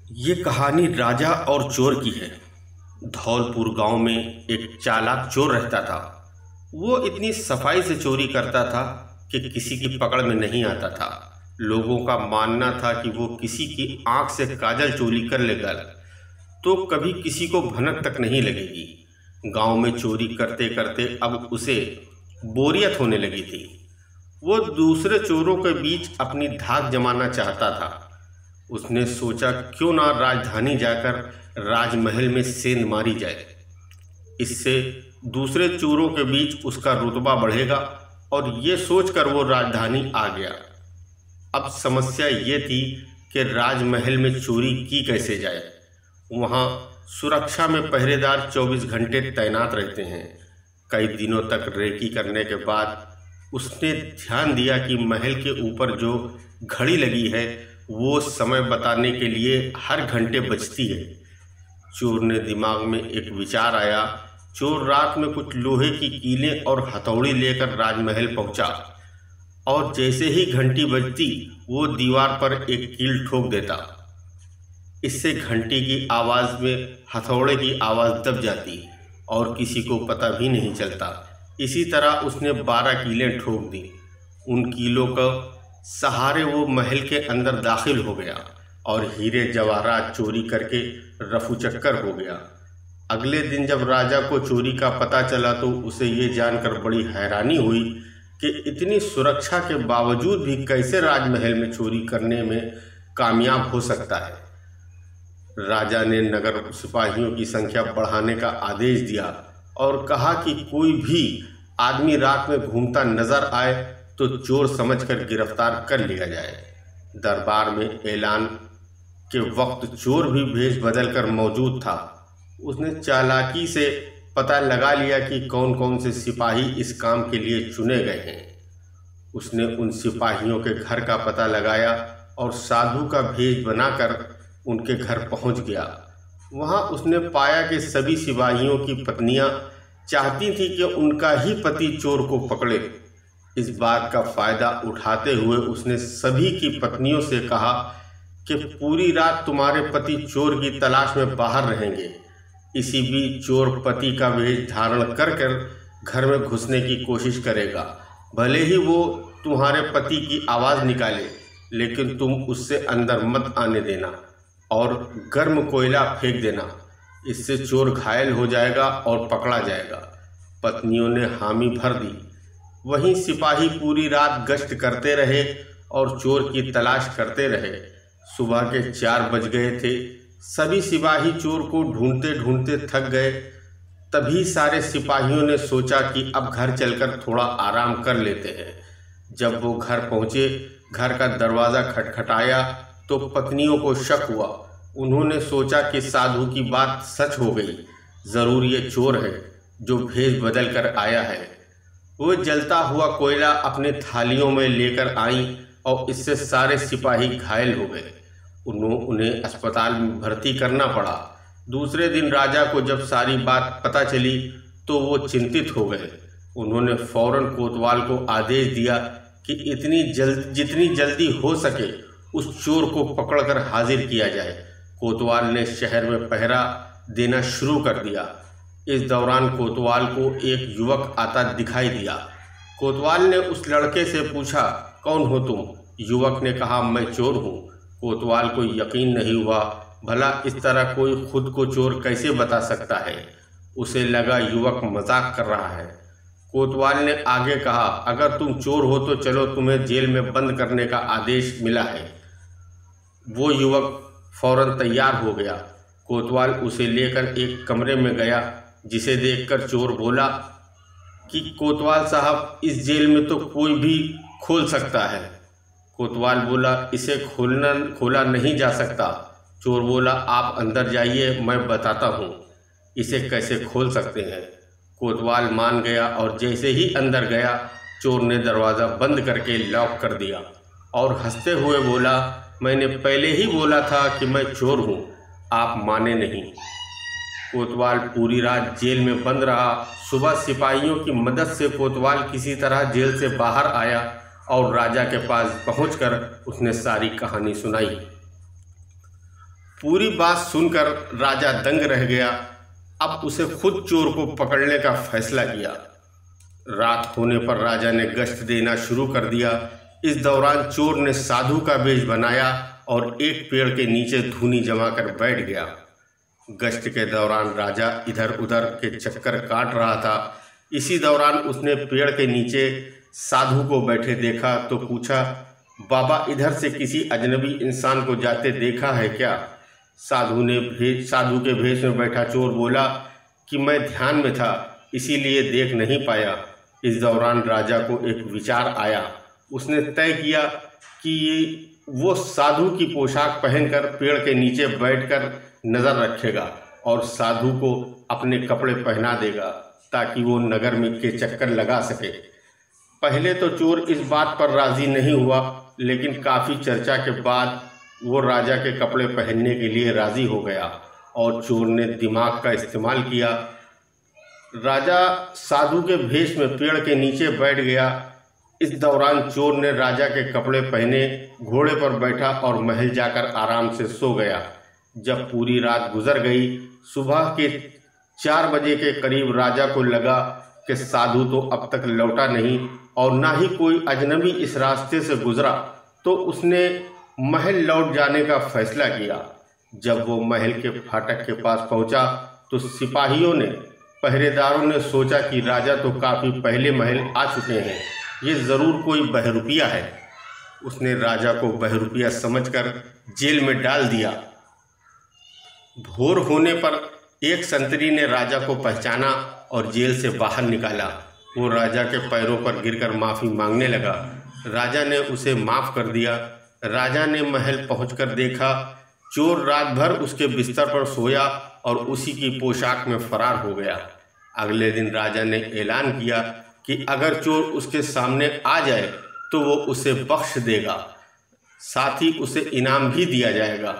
ये कहानी राजा और चोर की है। धौलपुर गांव में एक चालाक चोर रहता था। वो इतनी सफाई से चोरी करता था कि किसी की पकड़ में नहीं आता था। लोगों का मानना था कि वो किसी की आंख से काजल चोरी कर लेगा तो कभी किसी को भनक तक नहीं लगेगी। गांव में चोरी करते करते अब उसे बोरियत होने लगी थी। वो दूसरे चोरों के बीच अपनी धाक जमाना चाहता था। उसने सोचा क्यों ना राजधानी जाकर राजमहल में सेंध मारी जाए। इससे दूसरे चोरों के बीच उसका रुतबा बढ़ेगा और ये सोचकर वो राजधानी आ गया। अब समस्या ये थी कि राजमहल में चोरी की कैसे जाए। वहाँ सुरक्षा में पहरेदार 24 घंटे तैनात रहते हैं। कई दिनों तक रेकी करने के बाद उसने ध्यान दिया कि महल के ऊपर जो घड़ी लगी है वो समय बताने के लिए हर घंटे बजती है। चोर ने दिमाग में एक विचार आया। चोर रात में कुछ लोहे की कीलें और हथौड़ी लेकर राजमहल पहुंचा और जैसे ही घंटी बजती वो दीवार पर एक कील ठोक देता। इससे घंटी की आवाज़ में हथौड़े की आवाज़ दब जाती और किसी को पता भी नहीं चलता। इसी तरह उसने 12 कीलें ठोक दी। उन कीलों का सहारे वो महल के अंदर दाखिल हो गया और हीरे जवाहरात चोरी करके रफू चक्कर हो गया। अगले दिन जब राजा को चोरी का पता चला तो उसे ये जानकर बड़ी हैरानी हुई कि इतनी सुरक्षा के बावजूद भी कैसे राजमहल में चोरी करने में कामयाब हो सकता है। राजा ने नगर सिपाहियों की संख्या बढ़ाने का आदेश दिया और कहा कि कोई भी आदमी रात में घूमता नजर आए तो चोर समझकर गिरफ्तार कर लिया जाए। दरबार में ऐलान के वक्त चोर भी भेष बदलकर मौजूद था। उसने चालाकी से पता लगा लिया कि कौन कौन से सिपाही इस काम के लिए चुने गए हैं। उसने उन सिपाहियों के घर का पता लगाया और साधु का भेष बनाकर उनके घर पहुंच गया। वहां उसने पाया कि सभी सिपाहियों की पत्नियां चाहती थी कि उनका ही पति चोर को पकड़े। इस बात का फायदा उठाते हुए उसने सभी की पत्नियों से कहा कि पूरी रात तुम्हारे पति चोर की तलाश में बाहर रहेंगे। इसी बीच चोर पति का वेश धारण कर कर घर में घुसने की कोशिश करेगा। भले ही वो तुम्हारे पति की आवाज़ निकाले लेकिन तुम उससे अंदर मत आने देना और गर्म कोयला फेंक देना। इससे चोर घायल हो जाएगा और पकड़ा जाएगा। पत्नियों ने हामी भर दी। वहीं सिपाही पूरी रात गश्त करते रहे और चोर की तलाश करते रहे। सुबह के 4 बज गए थे। सभी सिपाही चोर को ढूंढते ढूंढते थक गए। तभी सारे सिपाहियों ने सोचा कि अब घर चलकर थोड़ा आराम कर लेते हैं। जब वो घर पहुंचे, घर का दरवाज़ा खटखटाया तो पत्नियों को शक हुआ। उन्होंने सोचा कि साधु की बात सच हो गई। ज़रूर ये चोर है जो भेष बदल कर आया है। वो जलता हुआ कोयला अपने थालियों में लेकर आई और इससे सारे सिपाही घायल हो गए। उन्हें अस्पताल में भर्ती करना पड़ा। दूसरे दिन राजा को जब सारी बात पता चली तो वो चिंतित हो गए। उन्होंने फौरन कोतवाल को आदेश दिया कि जितनी जल्दी हो सके उस चोर को पकड़कर हाजिर किया जाए। कोतवाल ने शहर में पहरा देना शुरू कर दिया। इस दौरान कोतवाल को एक युवक आता दिखाई दिया। कोतवाल ने उस लड़के से पूछा, कौन हो तुम? युवक ने कहा, मैं चोर हूँ। कोतवाल को यकीन नहीं हुआ। भला इस तरह कोई खुद को चोर कैसे बता सकता है? उसे लगा युवक मजाक कर रहा है। कोतवाल ने आगे कहा, अगर तुम चोर हो तो चलो, तुम्हें जेल में बंद करने का आदेश मिला है। वो युवक फौरन तैयार हो गया। कोतवाल उसे लेकर एक कमरे में गया जिसे देखकर चोर बोला कि कोतवाल साहब, इस जेल में तो कोई भी खोल सकता है। कोतवाल बोला, इसे खोला नहीं जा सकता। चोर बोला, आप अंदर जाइए, मैं बताता हूँ इसे कैसे खोल सकते हैं। कोतवाल मान गया और जैसे ही अंदर गया चोर ने दरवाज़ा बंद करके लॉक कर दिया और हंसते हुए बोला, मैंने पहले ही बोला था कि मैं चोर हूँ, आप माने नहीं। कोतवाल पूरी रात जेल में बंद रहा। सुबह सिपाहियों की मदद से कोतवाल किसी तरह जेल से बाहर आया और राजा के पास पहुंचकर उसने सारी कहानी सुनाई। पूरी बात सुनकर राजा दंग रह गया। अब उसे खुद चोर को पकड़ने का फैसला किया। रात होने पर राजा ने गश्त देना शुरू कर दिया। इस दौरान चोर ने साधु का वेश बनाया और एक पेड़ के नीचे धूनी जमा कर बैठ गया। गश्त के दौरान राजा इधर उधर के चक्कर काट रहा था। इसी दौरान उसने पेड़ के नीचे साधु को बैठे देखा तो पूछा, बाबा इधर से किसी अजनबी इंसान को जाते देखा है क्या? साधु के भेष में बैठा चोर बोला कि मैं ध्यान में था इसीलिए देख नहीं पाया। इस दौरान राजा को एक विचार आया। उसने तय किया कि वो साधु की पोशाक पहनकर पेड़ के नीचे बैठकर नज़र रखेगा और साधु को अपने कपड़े पहना देगा ताकि वो नगर में के चक्कर लगा सके। पहले तो चोर इस बात पर राज़ी नहीं हुआ, लेकिन काफ़ी चर्चा के बाद वो राजा के कपड़े पहनने के लिए राज़ी हो गया और चोर ने दिमाग का इस्तेमाल किया। राजा साधु के भेष में पेड़ के नीचे बैठ गया। इस दौरान चोर ने राजा के कपड़े पहने घोड़े पर बैठा और महल जाकर आराम से सो गया। जब पूरी रात गुजर गई, सुबह के 4 बजे के करीब राजा को लगा कि साधु तो अब तक लौटा नहीं और ना ही कोई अजनबी इस रास्ते से गुजरा, तो उसने महल लौट जाने का फैसला किया। जब वो महल के फाटक के पास पहुंचा तो सिपाहियों ने, पहरेदारों ने सोचा कि राजा तो काफ़ी पहले महल आ चुके हैं, ये ज़रूर कोई बहरूपिया है। उसने राजा को बहरूपिया समझकर जेल में डाल दिया। भोर होने पर एक संतरी ने राजा को पहचाना और जेल से बाहर निकाला। वो राजा के पैरों पर गिरकर माफ़ी मांगने लगा। राजा ने उसे माफ़ कर दिया। राजा ने महल पहुंचकर देखा चोर रात भर उसके बिस्तर पर सोया और उसी की पोशाक में फरार हो गया। अगले दिन राजा ने ऐलान किया कि अगर चोर उसके सामने आ जाए तो वो उसे बख्श देगा, साथ ही उसे इनाम भी दिया जाएगा।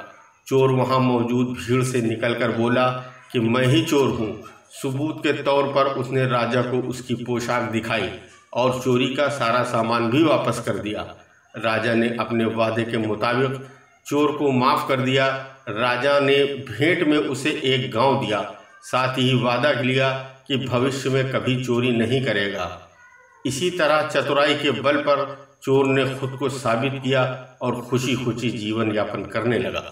चोर वहां मौजूद भीड़ से निकलकर बोला कि मैं ही चोर हूं। सबूत के तौर पर उसने राजा को उसकी पोशाक दिखाई और चोरी का सारा सामान भी वापस कर दिया। राजा ने अपने वादे के मुताबिक चोर को माफ़ कर दिया। राजा ने भेंट में उसे एक गांव दिया, साथ ही वादा लिया कि भविष्य में कभी चोरी नहीं करेगा। इसी तरह चतुराई के बल पर चोर ने खुद को साबित किया और खुशी खुशी जीवन यापन करने लगा।